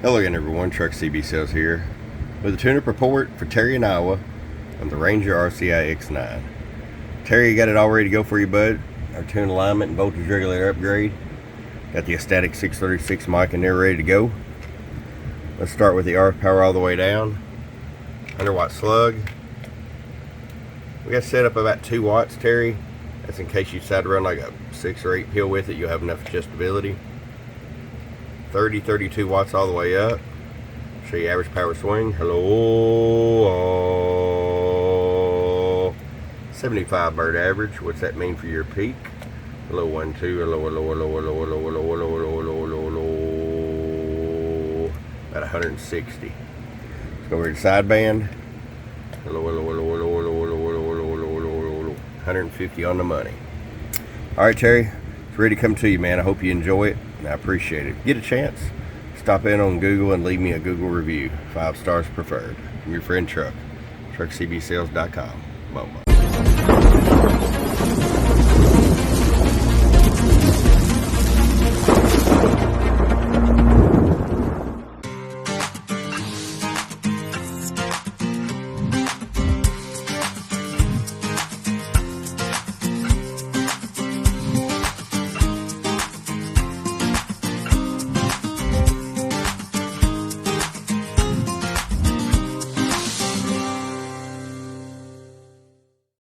Hello again everyone, Truck CB Sales here with a tune-up report for Terry in Iowa on the Ranger RCI X9. Terry, you got it all ready to go for you, bud. Our tune alignment and voltage regulator upgrade. Got the static 636 mic in there ready to go. Let's start with the RF power all the way down. 100 watt slug. We got set up about 2 watts, Terry. That's in case you decide to run like a 6 or 8 pill with it, you'll have enough adjustability. 32 watts all the way up. Show you average power swing. Hello. 75 bird average. What's that mean for your peak? Hello, 1, 2. Hello. About 160. Let's go over to sideband. Hello. 150 on the money. All right, Terry. It's ready to come to you, man. I hope you enjoy it. I appreciate it. Get a chance, stop in on Google and leave me a Google review. 5 stars preferred. From your friend Truck. TruckCBSales.com. Bye-bye.